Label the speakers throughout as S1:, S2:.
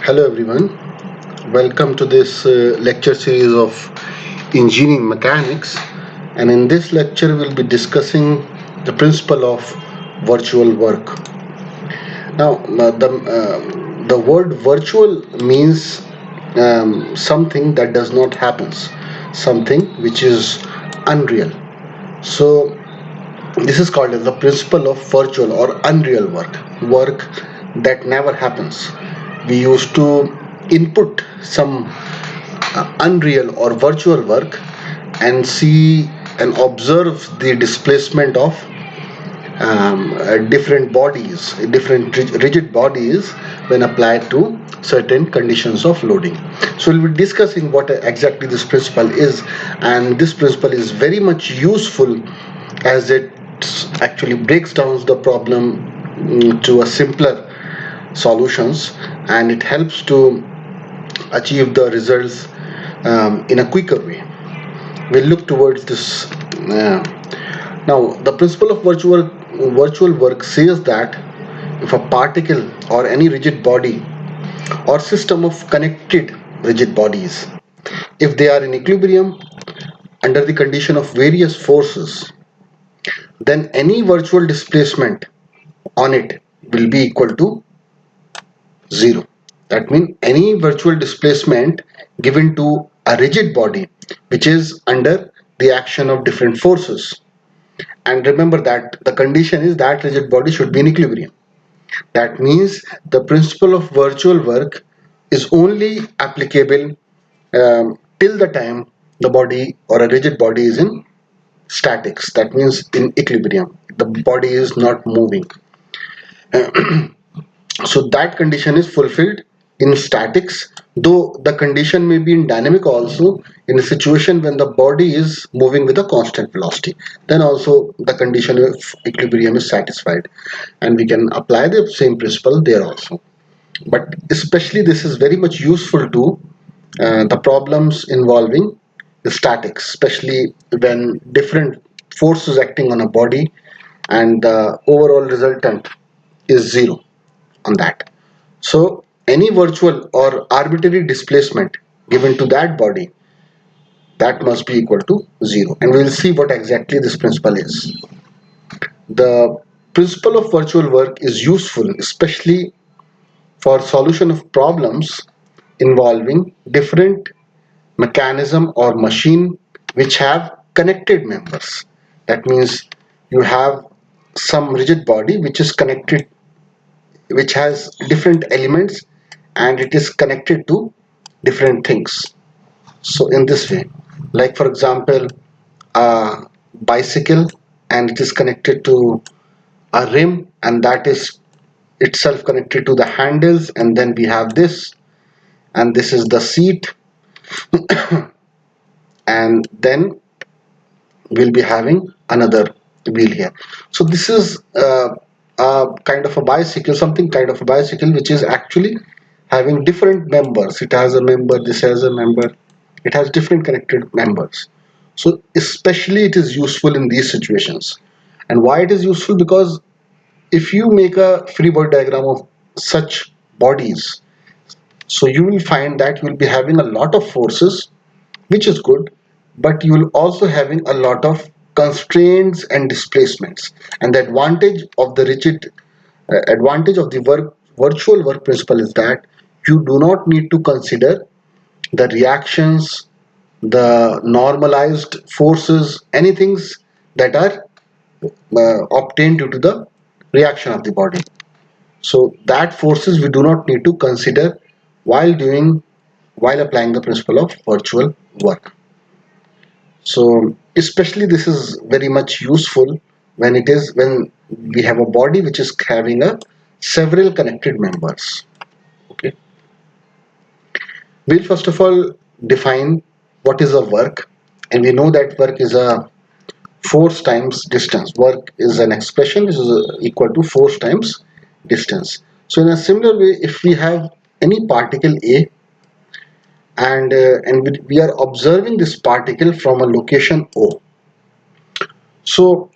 S1: Hello everyone, welcome to this lecture series of engineering mechanics, and in this lecture we'll be discussing the principle of virtual work. Now the word virtual means something that does not happen, something which is unreal. So this is called as the principle of virtual or unreal work that never happens. We used to input some unreal or virtual work and see and observe the displacement of different bodies, different rigid bodies when applied to certain conditions of loading. So we'll be discussing what exactly this principle is, and this principle is very much useful as it actually breaks down the problem to a simpler solutions, and it helps to achieve the results in a quicker way. We'll look towards this. Now, the principle of virtual work says that if a particle or any rigid body or system of connected rigid bodies, if they are in equilibrium under the condition of various forces, then any virtual displacement on it will be equal to zero. That means any virtual displacement given to a rigid body which is under the action of different forces. And remember that the condition is that rigid body should be in equilibrium. That means the principle of virtual work is only applicable till the time the body or a rigid body is in statics. That means in equilibrium. The body is not moving. So that condition is fulfilled in statics, though the condition may be in dynamic also in a situation when the body is moving with a constant velocity. Then also the condition of equilibrium is satisfied, and we can apply the same principle there also. But especially this is very much useful to the problems involving the statics, especially when different forces acting on a body and the overall resultant is zero on that. So any virtual or arbitrary displacement given to that body, that must be equal to zero. And we will see what exactly this principle is. The principle of virtual work is useful especially for solution of problems involving different mechanism or machine which have connected members. That means you have some rigid body which is connected, which has different elements, and it is connected to different things. So in this way, like for example a bicycle, and it is connected to a rim, and that is itself connected to the handles, and then we have this, and this is the seat, and then we'll be having another wheel here. So this is a kind of a bicycle, something kind of a bicycle which is actually having different members. It has a member, this has a member, it has different connected members. So especially it is useful in these situations. And why it is useful? Because if you make a free body diagram of such bodies, so you will find that you will be having a lot of forces, which is good, but you will also having a lot of constraints and displacements. And the advantage of the virtual work principle is that you do not need to consider the reactions, the normalized forces, anything that are obtained due to the reaction of the body. So that forces we do not need to consider while applying the principle of virtual work. So especially this is very much useful when we have a body which is having a several connected members. Okay, we'll first of all define what is a work, and we know that work is a force times distance. Work is an expression which is equal to force times distance. So in a similar way, if we have any particle A, and we are observing this particle from a location O. So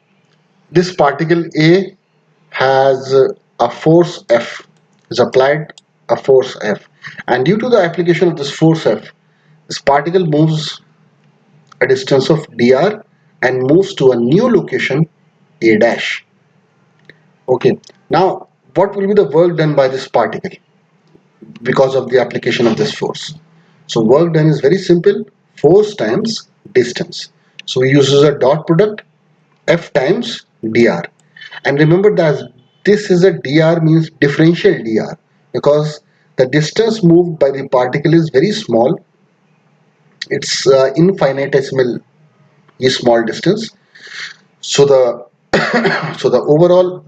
S1: this particle A has a force F is applied a force F, and due to the application of this force F, this particle moves a distance of dr and moves to a new location a dash. Okay, now what will be the work done by this particle because of the application of this force? So work done is very simple, force times distance. So we use a dot product F times dr, and remember that this is a dr means differential dr, because the distance moved by the particle is very small. It's infinitesimal small distance. So the so the overall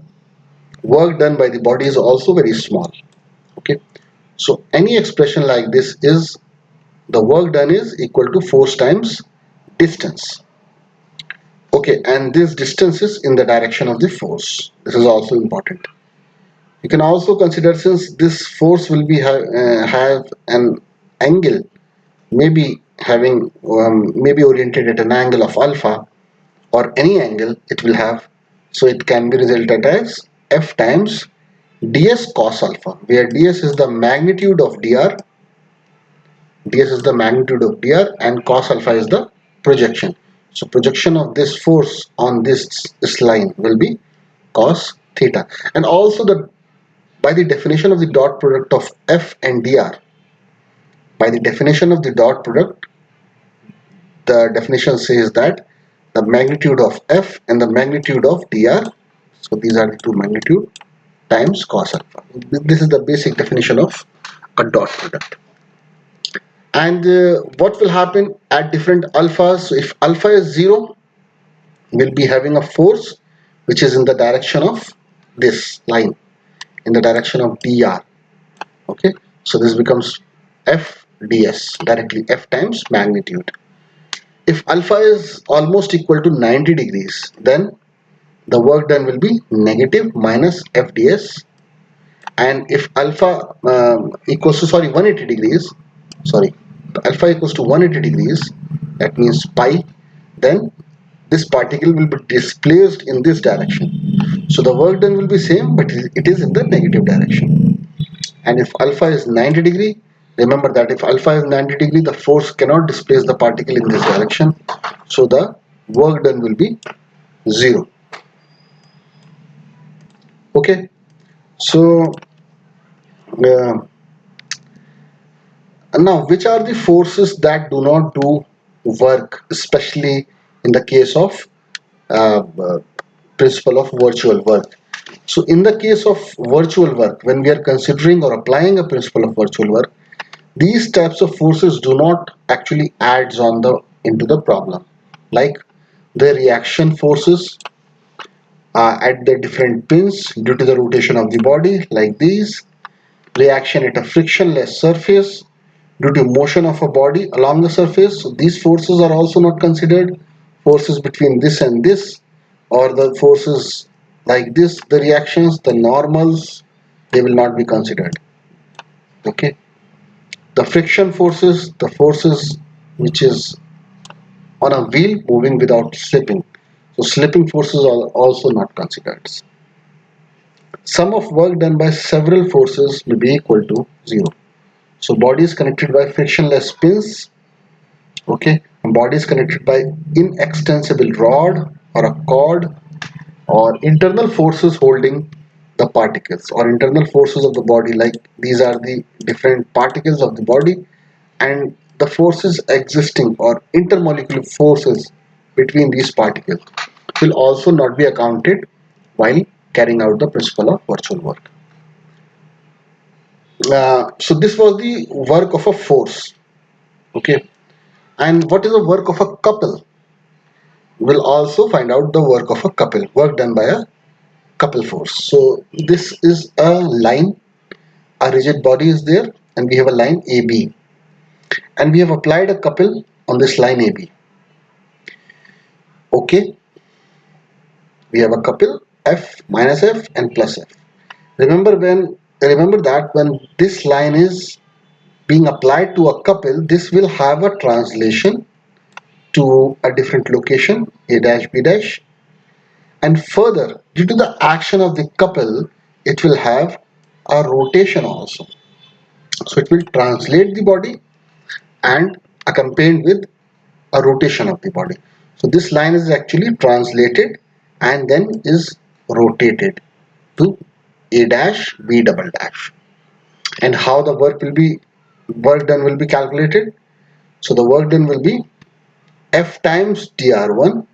S1: work done by the body is also very small. Okay, so any expression like this is the work done is equal to force times distance. Okay, and this distance is in the direction of the force. This is also important. You can also consider, since this force will be have an angle, maybe having maybe oriented at an angle of alpha, or any angle it will have, so it can be resulted as F times ds cos alpha, where ds is the magnitude of dr and cos alpha is the projection. So projection of this force on this line will be cos theta. And also the by the definition of the dot product of F and dr, by the definition of the dot product, the definition says that the magnitude of F and the magnitude of dr, so these are the two magnitude, times cos alpha. This is the basic definition of a dot product. And what will happen at different alphas? So if alpha is 0, we'll be having a force which is in the direction of this line, in the direction of dr. Okay, so this becomes F ds, directly F times magnitude. If alpha is almost equal to 90 degrees, then the work done will be negative minus F ds. And if alpha equals to 180 degrees, sorry, alpha equals to 180 degrees, that means pi, then this particle will be displaced in this direction. So the work done will be same, but it is in the negative direction. And if alpha is 90 degree, remember that if alpha is 90 degree, the force cannot displace the particle in this direction, so the work done will be 0. Okay, so uh, now which are the forces that do not do work, especially in the case of uh, uh, principle of virtual work? So in the case of virtual work, when we are considering or applying a principle of virtual work, these types of forces do not actually adds on the into the problem, like the reaction forces at the different pins due to the rotation of the body, like these, reaction at a frictionless surface due to motion of a body along the surface. So these forces are also not considered. Forces between this and this, or the forces like this, the reactions, the normals, they will not be considered. Okay, the friction forces, the forces which is on a wheel moving without slipping, so slipping forces are also not considered. Sum of work done by several forces may be equal to 0. So body is connected by frictionless pins. Okay, and body is connected by inextensible rod or a cord, or internal forces holding the particles, or internal forces of the body, like these are the different particles of the body, and the forces existing or intermolecular forces between these particles will also not be accounted while carrying out the principle of virtual work. So this was the work of a force. Okay, and what is the work of a couple? We'll also find out the work of a couple, work done by a couple force. So this is a line, a rigid body is there, and we have a line AB, and we have applied a couple on this line AB. Okay, we have a couple F minus F and plus F. Remember that when this line is being applied to a couple, this will have a translation to a different location, A dash B dash, and further, due to the action of the couple, it will have a rotation also. So it will translate the body and accompanied with a rotation of the body. So this line is actually translated and then is rotated to A dash B double dash. And how the work done will be calculated? So the work done will be F times dr1.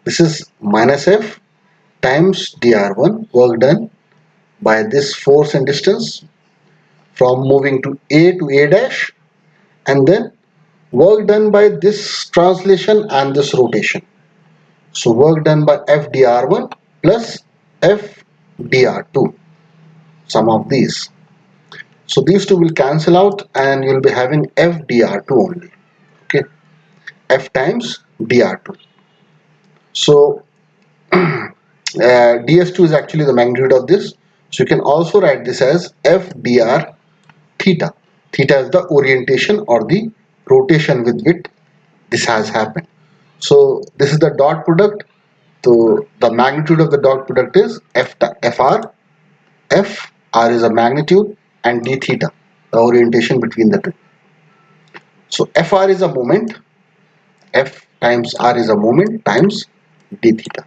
S1: This is minus F times dr1, work done by this force and distance from moving to A dash, and then work done by this translation and this rotation. So work done by F dr1 plus F dr2, sum of these. So these two will cancel out and you will be having F dr2 only. Okay, F times dr2. So ds2 is actually the magnitude of this. So you can also write this as F dr theta. Theta is the orientation or the rotation with which this has happened. So this is the dot product. So the magnitude of the dot product is Fr. Fr is a magnitude and d theta, the orientation between the two. So Fr is a moment. F times R is a moment times d theta.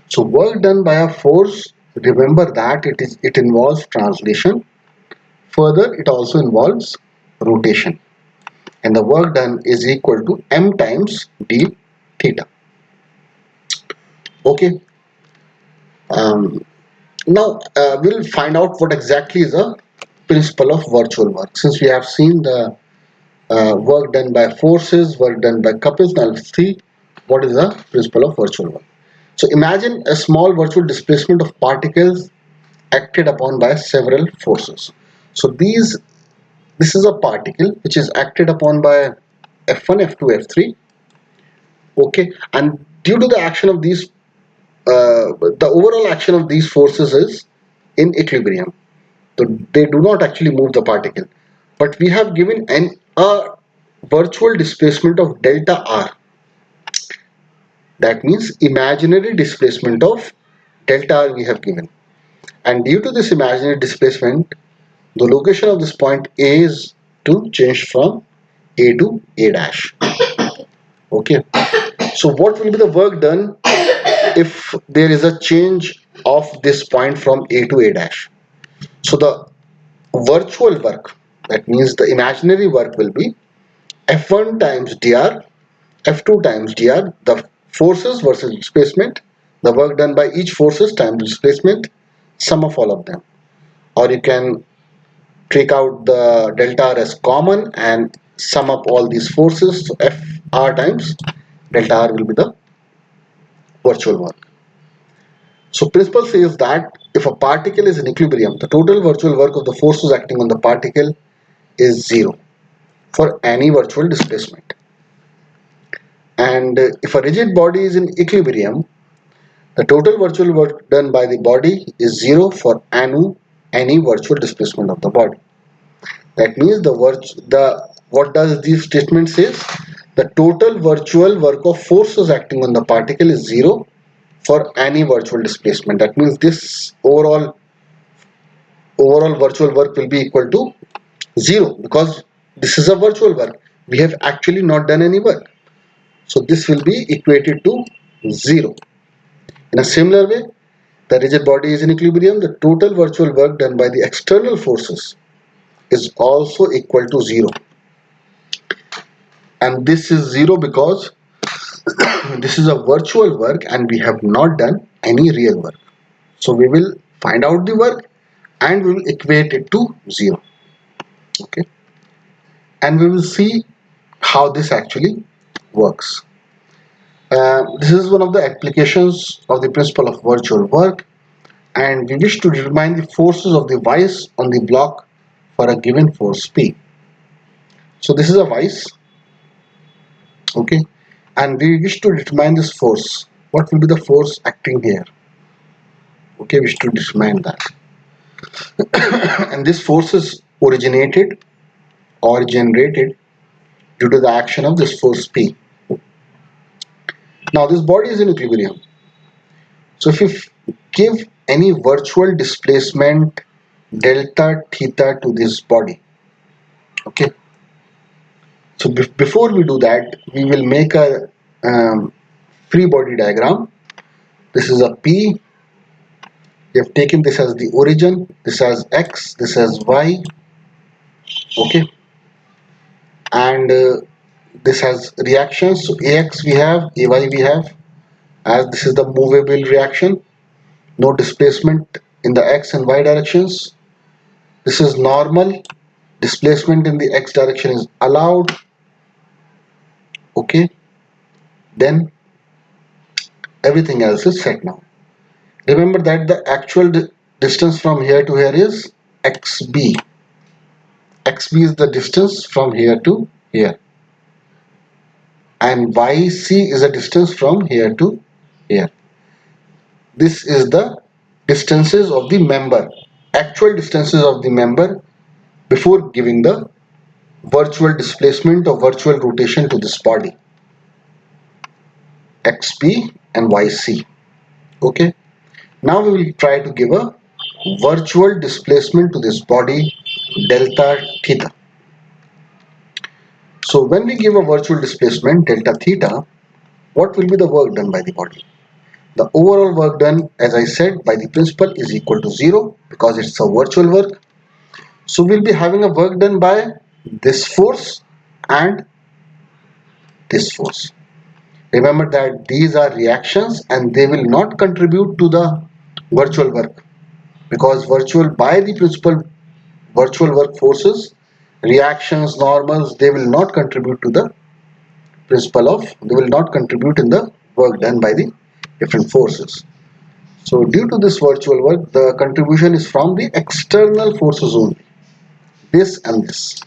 S1: So work done by a force, remember that it involves translation. Further, it also involves rotation. And the work done is equal to m times d theta. Okay. Um, Now we'll find out what exactly is a principle of virtual work. Since we have seen the work done by forces, work done by couples, now let's see what is the principle of virtual work. So imagine a small virtual displacement of particles acted upon by several forces. So this is a particle which is acted upon by F1, F2, F3. Okay, and due to the action of these, the overall action of these forces is in equilibrium. So they do not actually move the particle. But we have given a virtual displacement of delta r. That means imaginary displacement of delta r we have given. And due to this imaginary displacement, the location of this point A is to change from A to A dash. Okay. So what will be the work done if there is a change of this point from A to A dash? So the virtual work, that means the imaginary work, will be F1 times dr, F2 times dr, the forces versus displacement, the work done by each forces times displacement, sum of all of them. Or you can take out the delta r as common and sum up all these forces. So Fr times delta r will be the virtual work. So principle says that if a particle is in equilibrium, the total virtual work of the forces acting on the particle is zero for any virtual displacement. And if a rigid body is in equilibrium, the total virtual work done by the body is zero for any virtual displacement of the body. That means what does this statement says? The total virtual work of forces acting on the particle is zero for any virtual displacement. That means this overall virtual work will be equal to zero, because this is a virtual work. We have actually not done any work. So this will be equated to zero. In a similar way, the rigid body is in equilibrium. The total virtual work done by the external forces is also equal to zero. And this is zero because this is a virtual work and we have not done any real work. So we will find out the work and we will equate it to zero. Okay. And we will see how this actually works. This is one of the applications of the principle of virtual work, and we wish to determine the forces of the vice on the block for a given force P. So this is a vice, okay, and we wish to determine this force. What will be the force acting here? Okay, we wish to determine that. And this force is originated or generated due to the action of this force P. Now this body is in equilibrium. So if you give any virtual displacement delta theta to this body, Okay, so before we do that, we will make a free body diagram. This is a P. We have taken this as the origin, this as X, this as Y. Okay, and this has reactions. So AX we have, AY we have, as this is the movable reaction. No displacement in the X and Y directions. This is normal. Displacement in the X direction is allowed. Okay, then everything else is set now. Remember that the actual distance from here to here is XB. XB is the distance from here to here, and YC is the distance from here to here. This is the distances of the member, actual distances of the member before giving the virtual displacement or virtual rotation to this body, XP and YC. Okay, now we will try to give a virtual displacement to this body, delta theta. So when we give a virtual displacement delta theta, what will be the work done by the body? The overall work done, as I said, by the principal is equal to 0 because it's a virtual work. So we'll be having a work done by this force and this force. Remember that these are reactions and they will not contribute to the virtual work, because virtual by the principal virtual work forces, reactions, normals, they will not contribute to the principle of, they will not contribute in the work done by the different forces. So due to this virtual work, the contribution is from the external forces only, this and this.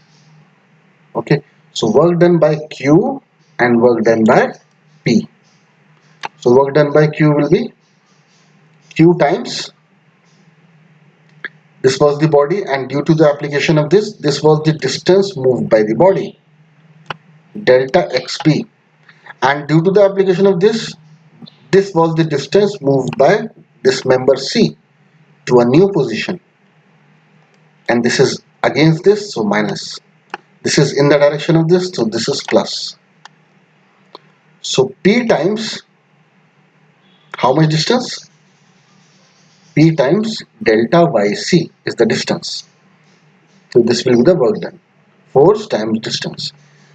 S1: Okay, so work done by Q and work done by P. So work done by Q will be Q times, this was the body, and due to the application of this was the distance moved by the body, delta XP, and due to the application of this was the distance moved by this member C to a new position, and this is against this, so minus. This is in the direction of this, so this is plus. So P times how much distance? P times delta YC is the distance. So this will be the work done. Force times distance.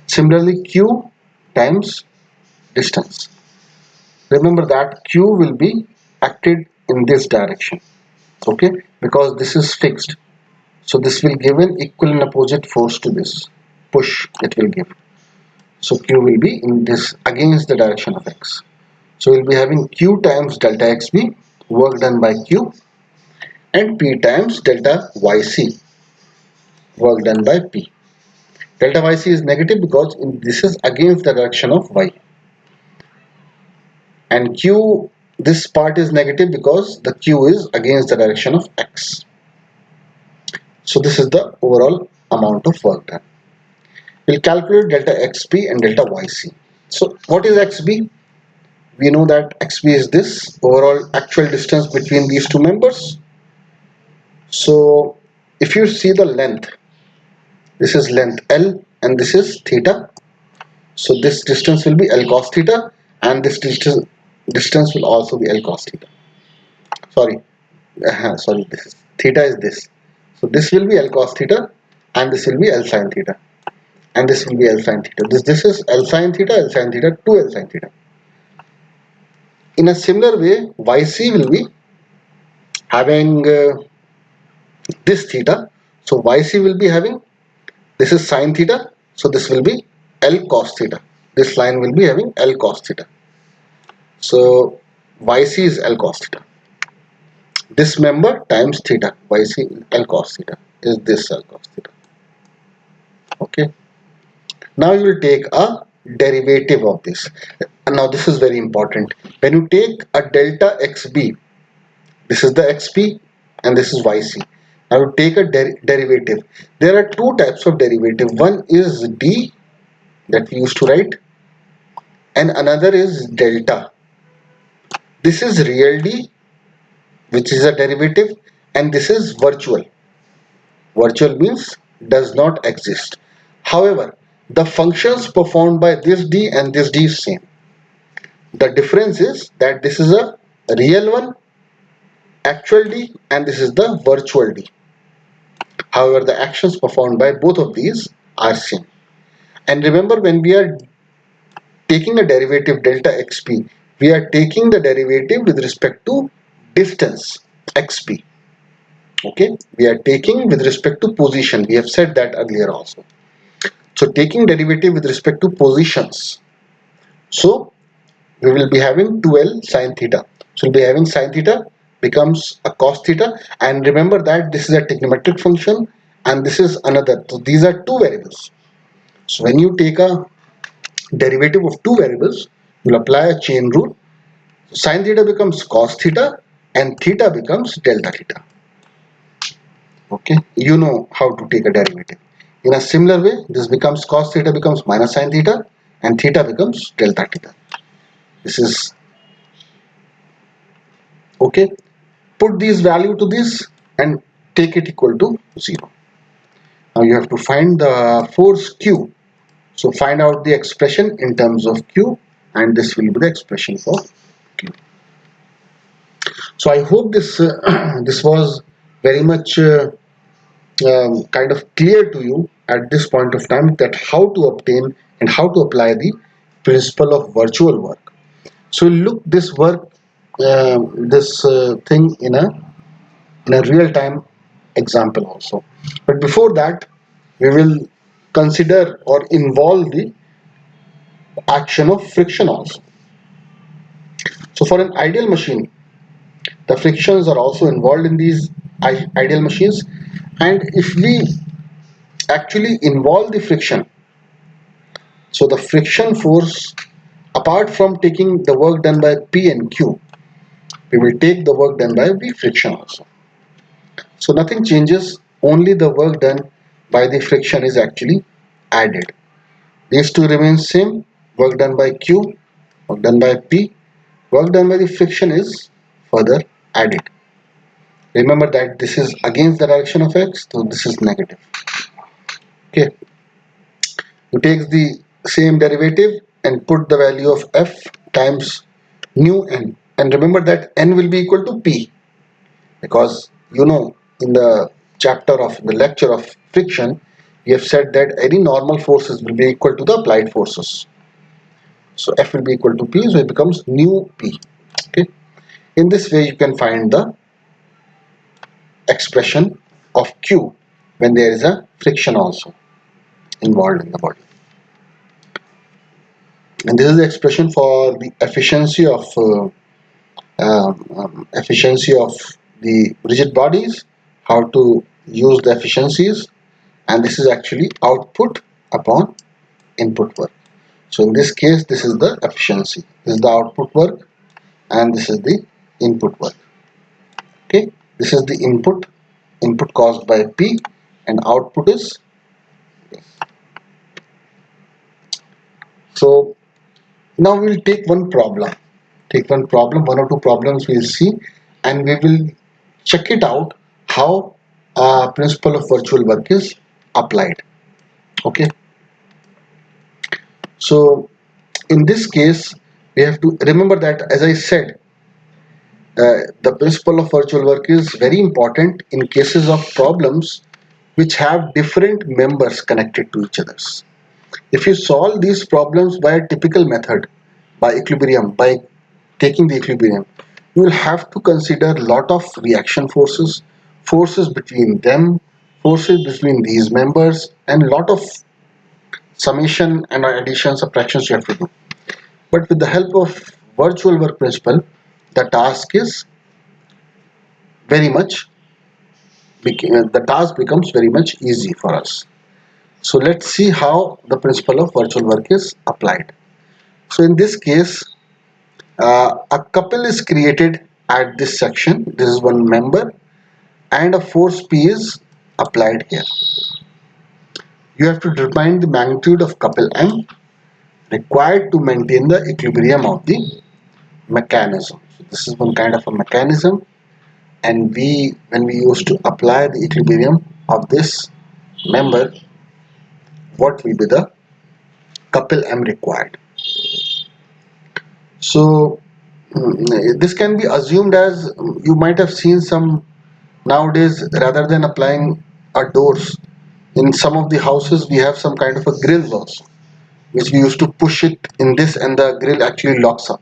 S1: Similarly, Q times distance. Remember that Q will be acted in this direction. Okay, because this is fixed. So this will give an equal and opposite force to this. Push it will give. So Q will be in this against the direction of X. So we'll be having Q times delta XB, work done by Q, and P times delta YC, work done by P. Delta YC is negative because this is against the direction of Y. And Q, this part is negative because the Q is against the direction of X. So this is the overall amount of work done. We'll calculate delta XP and delta YC. So what is XB? We know that XB is this overall actual distance between these two members. So if you see the length, this is length L and this is theta. So this distance will be L cos theta, and this distance will also be L cos theta. Sorry, this is theta is this. So this will be L cos theta, and this will be L sin theta, and this will be L sin theta. This is L sin theta, 2 L sin theta. In a similar way, YC will be having this theta. So YC will be having, this is sin theta, so this will be L cos theta. This line will be having L cos theta. So YC is L cos theta. This member times theta, YC L cos theta is this L cos theta. Okay. Now you will take a derivative of this. And now this is very important. When you take a delta XB, this is the XP and this is YC. Now you take a derivative. There are two types of derivative. One is D that we used to write, and another is delta. This is real D, which is a derivative, and this is virtual. Virtual means does not exist. However, the functions performed by this D and this D is same. The difference is that this is a real one, actual D, and this is the virtual D. However, the actions performed by both of these are same. And remember, when we are taking a derivative delta xp, we are taking the derivative with respect to distance xp. Okay, we are taking with respect to position. We have said that earlier also. So taking derivative with respect to positions. So we will be having 2l sine theta. So we'll be having sine theta becomes a cos theta, and remember that this is a trigonometric function and this is another. So these are two variables. So when you take a derivative of two variables, you'll apply a chain rule. So sine theta becomes cos theta and theta becomes delta theta. Okay, you know how to take a derivative. In a similar way, this becomes cos theta becomes minus sine theta and theta becomes delta theta. This is okay. Put these value to this and take it equal to 0. Now you have to find the force Q. So find out the expression in terms of Q, and this will be the expression for Q. So I hope this this was very much kind of clear to you at this point of time, that how to obtain and how to apply the principle of virtual work. So look this work, this thing in a real-time example also. But before that, we will consider or involve the action of friction also. So for an ideal machine, the frictions are also involved in these ideal machines, and if we actually involve the friction, so the friction force, apart from taking the work done by P and Q, we will take the work done by V friction also. So nothing changes, only the work done by the friction is actually added. These two remain same, work done by Q, work done by P, work done by the friction is further added. Remember that this is against the direction of X, so this is negative. Okay, you take the same derivative and put the value of F times nu n, and remember that n will be equal to P, because you know in the chapter of the lecture of friction we have said that any normal forces will be equal to the applied forces. So F will be equal to P, so it becomes nu P. Okay, in this way you can find the expression of Q when there is a friction also involved in the body. And this is the expression for the efficiency of the rigid bodies, how to use the efficiencies, and this is actually output upon input work. So in this case, this is the efficiency, this is the output work, and this is the input work. Okay, this is the input caused by P, and output is this. So now we will take one problem, one or two problems we'll see, and we will check it out how principle of virtual work is applied. Okay, so in this case we have to remember that, as I said, the principle of virtual work is very important in cases of problems which have different members connected to each other. If you solve these problems by a typical method, by equilibrium, by taking the equilibrium, you will have to consider a lot of reaction forces, forces between them, forces between these members, and a lot of summation and addition, subtractions you have to do. But with the help of virtual work principle, the task is very much, the task becomes very much easy for us. So let's see how the principle of virtual work is applied. So in this case, a couple is created at this section. This is one member, and a force P is applied here. You have to determine the magnitude of couple M required to maintain the equilibrium of the mechanism. So this is one kind of a mechanism, and when we used to apply the equilibrium of this member, what will be the couple M required. So this can be assumed as you might have seen some nowadays, rather than applying a doors in some of the houses, we have some kind of a grills also, which we used to push it in this and the grill actually locks up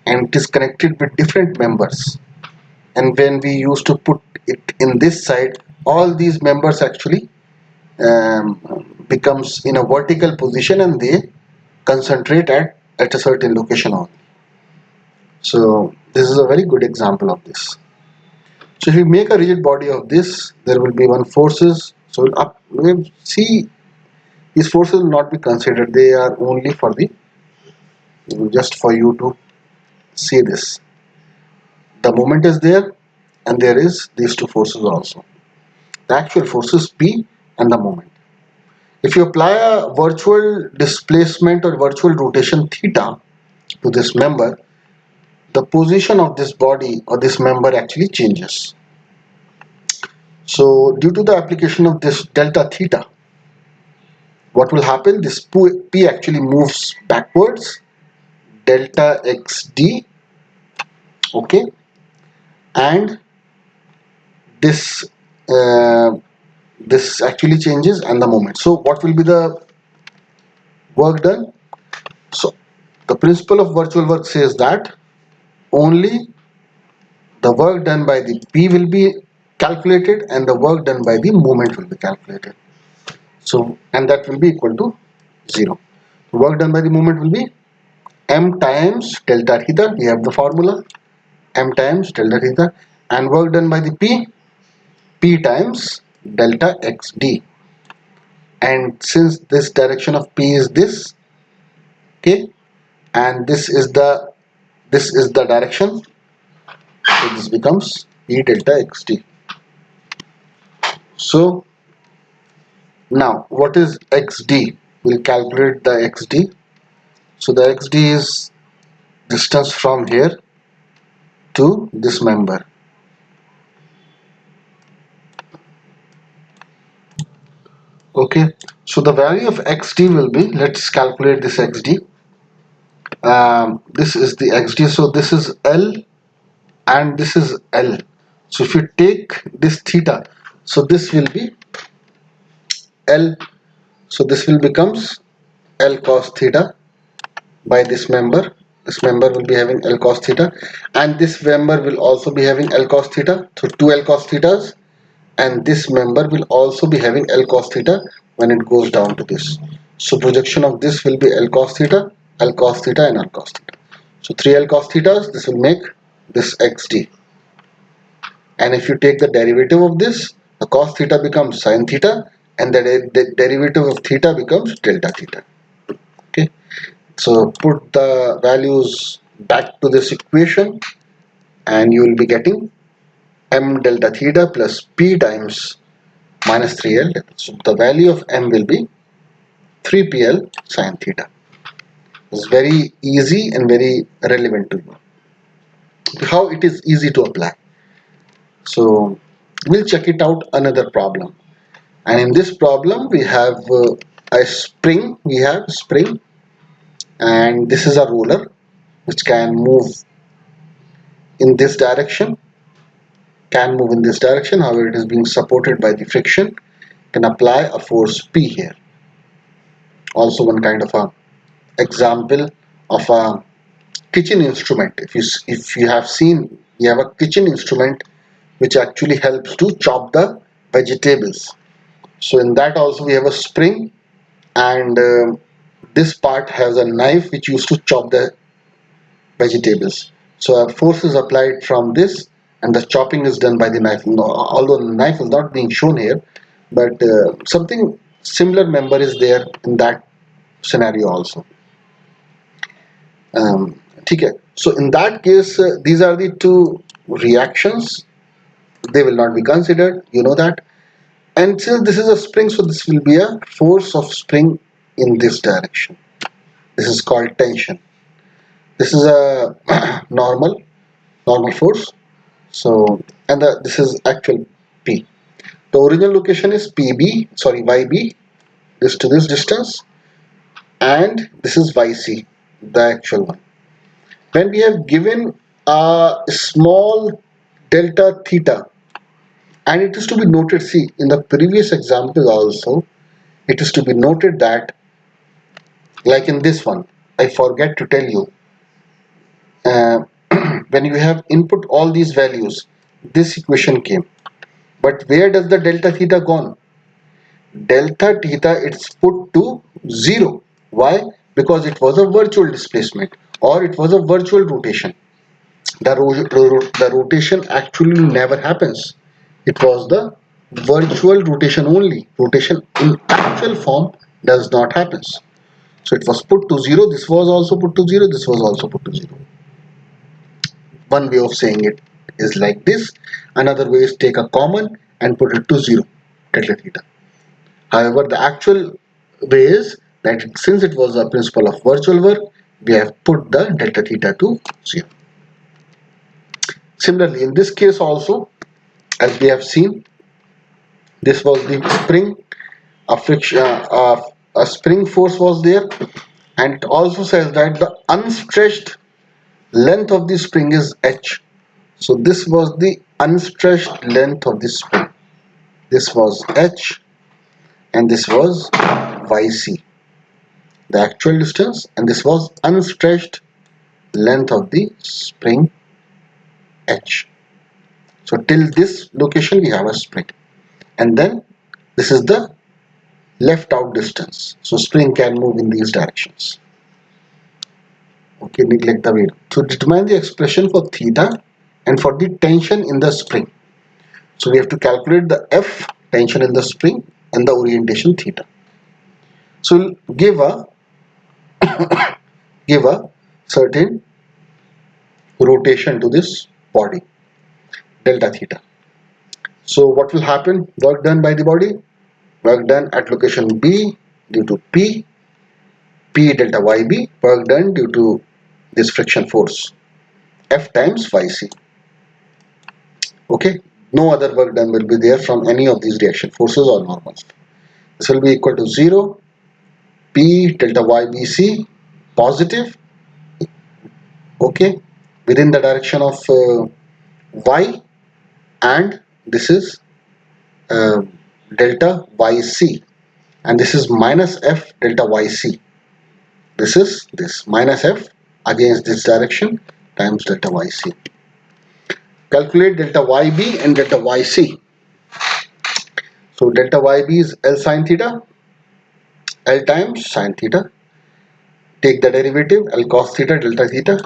S1: and it is connected with different members. And when we used to put it in this side, all these members actually becomes in a vertical position and they concentrate at a certain location on. So this is a very good example of this. So if you make a rigid body of this, there will be one forces. So up, we see these forces will not be considered. They are only for the just for you to see this. The moment is there, and there is these two forces also. The actual forces P and the moment. If you apply a virtual displacement or virtual rotation theta to this member, the position of this body or this member actually changes. So due to the application of this delta theta, what will happen? This P actually moves backwards, delta xd, okay, and this uh, this actually changes and the moment. So what will be the work done? So the principle of virtual work says that only the work done by the P will be calculated and the work done by the moment will be calculated. So and that will be equal to 0. The work done by the moment will be m times delta theta. We have the formula m times delta theta, and work done by the P times delta xd. And since this direction of P is this, okay, and this is the direction, so this becomes P delta xt. So now what is xd? We'll calculate the xd. So the xd is distance from here to this member. Okay, so the value of xd will be, let's calculate this xd. This is the xd, so this is L and this is L. So if you take this theta, so this will be L, so this will becomes L cos theta by this member. This member will be having L cos theta, and this member will also be having L cos theta. So two L cos thetas, and this member will also be having L cos theta when it goes down to this. So projection of this will be L cos theta, L cos theta, and L cos theta. So 3 L cos thetas, this will make this xd. And if you take the derivative of this, the cos theta becomes sin theta, and the derivative of theta becomes delta theta. Okay, so put the values back to this equation, and you will be getting m delta theta plus p times minus 3l. So the value of m will be 3pl sin theta. It's very easy and very relevant to you. How it is easy to apply. So we'll check it out another problem. And in this problem we have a spring. We have spring, and this is a roller which can move in this direction. However, it is being supported by the friction. Can apply a force P here. Also one kind of a example of a kitchen instrument. If you have seen, you have a kitchen instrument which actually helps to chop the vegetables. So in that also we have a spring, and this part has a knife which used to chop the vegetables. So a force is applied from this, and the chopping is done by the knife. Although the knife is not being shown here, but something similar member is there in that scenario also. Okay. So in that case, these are the two reactions. They will not be considered. You know that. And since this is a spring, so this will be a force of spring in this direction. This is called tension. This is a normal force. So and this is actual P. The original location is PB, sorry, YB. this to this distance, and this is yc, the actual one. When we have given a small delta theta, and it is to be noted, see, in the previous example also, it is to be noted that, like in this one, I forget to tell you, uh, when you have input all these values, this equation came. But where does the delta theta gone? Delta theta it's put to 0. Why? Because it was a virtual displacement, or it was a virtual rotation. The rotation actually never happens. It was the virtual rotation only. Rotation in actual form does not happen. So it was put to 0. This was also put to 0. This was also put to 0. One way of saying it is like this. Another way is take a common and put it to 0, delta theta. However, the actual way is that since it was a principle of virtual work, we have put the delta theta to 0. Similarly, in this case also, as we have seen, this was the spring, a friction, a spring force was there, and it also says that the unstretched length of the spring is h. So this was the unstretched length of the spring. This was h, and this was yc, the actual distance, and this was unstretched length of the spring h. So till this location we have a spring, and then this is the left out distance. So spring can move in these directions. Okay, neglect the weight. So determine the expression for theta and for the tension in the spring. So we have to calculate the F, tension in the spring, and the orientation theta. So we'll give a certain rotation to this body, delta theta. So what will happen? Work done by the body, work done at location B due to P delta YB, work done due to this friction force, F times YC. Okay, no other work done will be there from any of these reaction forces or normals. This will be equal to 0, P delta YBC positive, okay, within the direction of Y, and this is uh, delta YC, and this is minus F delta YC. This is this minus F against this direction times delta YC. Calculate delta YB and delta YC. So delta YB is L sine theta, L times sine theta. Take the derivative, L cos theta delta theta,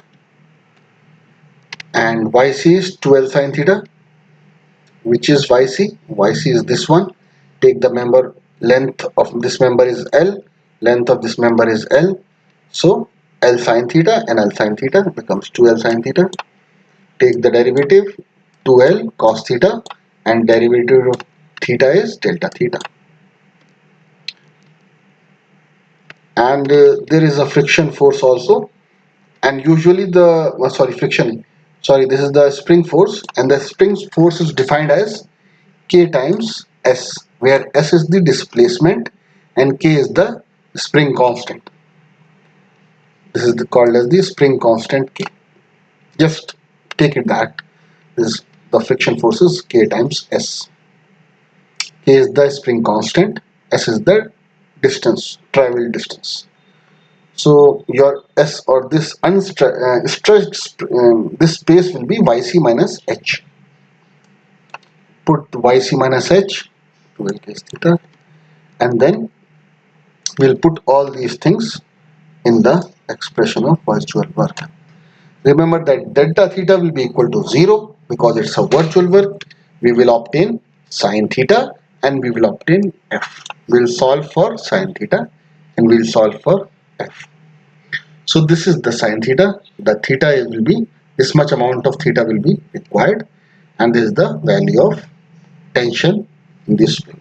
S1: and YC is 2L sine theta, which is YC. YC is this one. Take the member, length of this member is L, length of this member is L. So L sine theta and L sine theta becomes 2L sine theta. Take the derivative, 2L cos theta, and derivative of theta is delta theta. And there is a friction force also, and usually the this is the spring force, and the spring force is defined as K times S, where S is the displacement and K is the spring constant. This is called as the spring constant K. Just take it that this the friction force is K times S. K is the spring constant, S is the distance, travel distance. So your S, or this stretched this space will be YC minus H. Put YC minus H to L case theta, and then we'll put all these things in the expression of virtual work. Remember that delta theta will be equal to 0 because it's a virtual work. We will obtain sine theta and we will obtain F. We'll solve for sine theta and we'll solve for F. So this is the sine theta. The theta will be, this much amount of theta will be required, and this is the value of tension in this spring.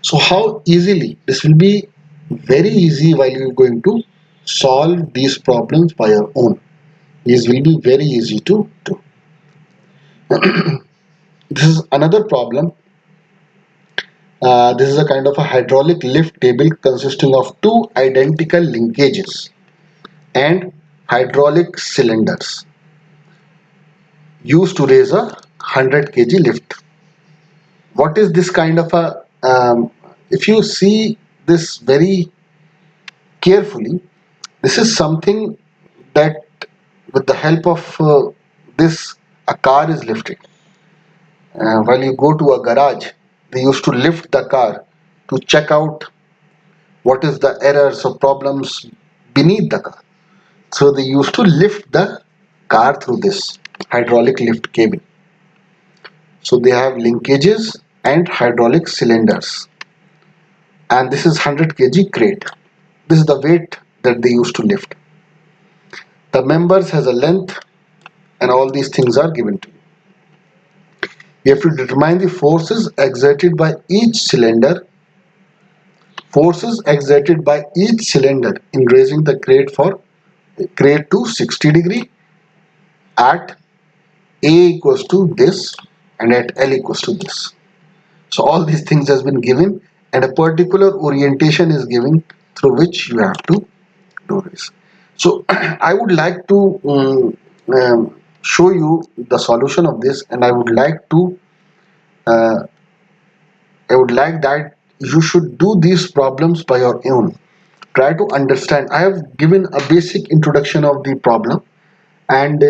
S1: So how easily, this will be very easy while you are going to solve these problems by your own. These will be very easy to do. This is another problem This is a kind of a hydraulic lift table consisting of two identical linkages and hydraulic cylinders used to raise a 100 kg lift. What is this kind of a, if you see this very carefully, this is something that with the help of this, a car is lifted. While you go to a garage, they used to lift the car to check out what is the errors or problems beneath the car. So they used to lift the car through this hydraulic lift cable. So they have linkages and hydraulic cylinders. And this is 100 kg crate. This is the weight that they used to lift. The members has a length and all these things are given to you. You have to determine the forces exerted by each cylinder. Forces exerted by each cylinder in raising the crate to 60 degree at A equals to this and at L equals to this. So all these things has been given and a particular orientation is given through which you have to do this. So I would like to show you the solution of this, and I would like that you should do these problems by your own. Try to understand. I have given a basic introduction of the problem, and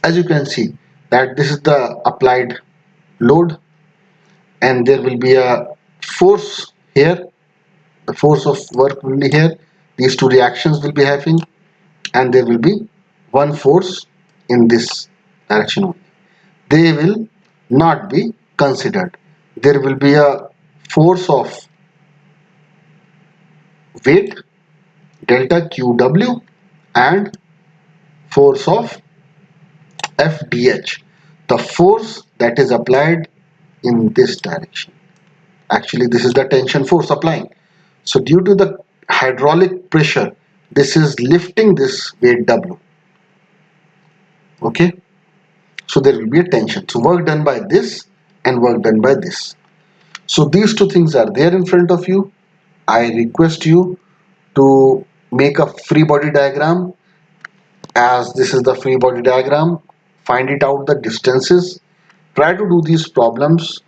S1: as you can see that this is the applied load, and there will be a force here. The force of work will be here. These two reactions will be having, and there will be one force in this direction only. They will not be considered. There will be a force of weight delta QW and force of FDH, the force that is applied in this direction. Actually, this is the tension force applying. So due to the hydraulic pressure, this is lifting this weight W. Okay, so there will be a tension. So work done by this and work done by this. So these two things are there in front of you. I request you to make a free body diagram. As this is the free body diagram, find it out the distances. Try to do these problems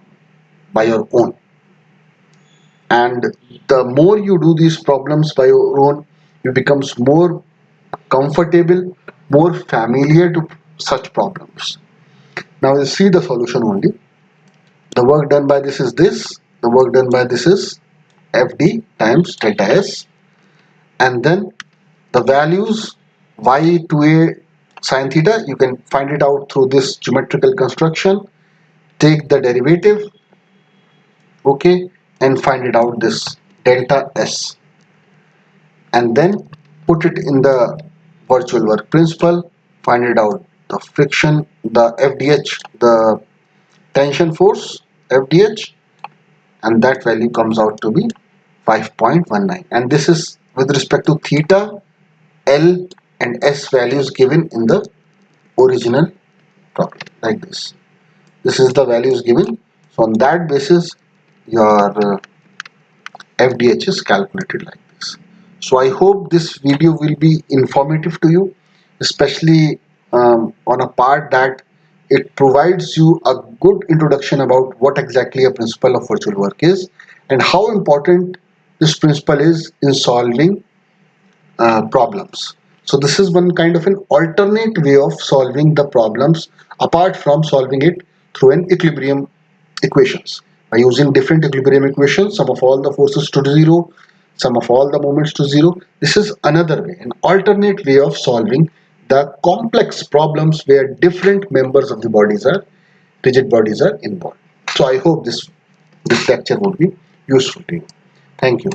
S1: by your own. And the more you do these problems by your own, you becomes more comfortable, more familiar to such problems. Now you see the solution only. The work done by this is this. The work done by this is FD times delta S. And then the values y to a sine theta, you can find it out through this geometrical construction. Take the derivative, okay, and find it out this delta S. And then put it in the virtual work principle, find it out the friction, the FDH, the tension force, FDH, and that value comes out to be 5.19. And this is with respect to theta, L and S values given in the original problem, like this. This is the values given. So on that basis, your FDH is calculated like this. So I hope this video will be informative to you, especially on a part that it provides you a good introduction about what exactly a principle of virtual work is and how important this principle is in solving problems. So this is one kind of an alternate way of solving the problems apart from solving it through an equilibrium equations. By using different equilibrium equations, sum of all the forces to 0, sum of all the moments to 0. This is another way, an alternate way of solving the complex problems where different members of the bodies are, rigid bodies are involved. So I hope this lecture would be useful to you. Thank you.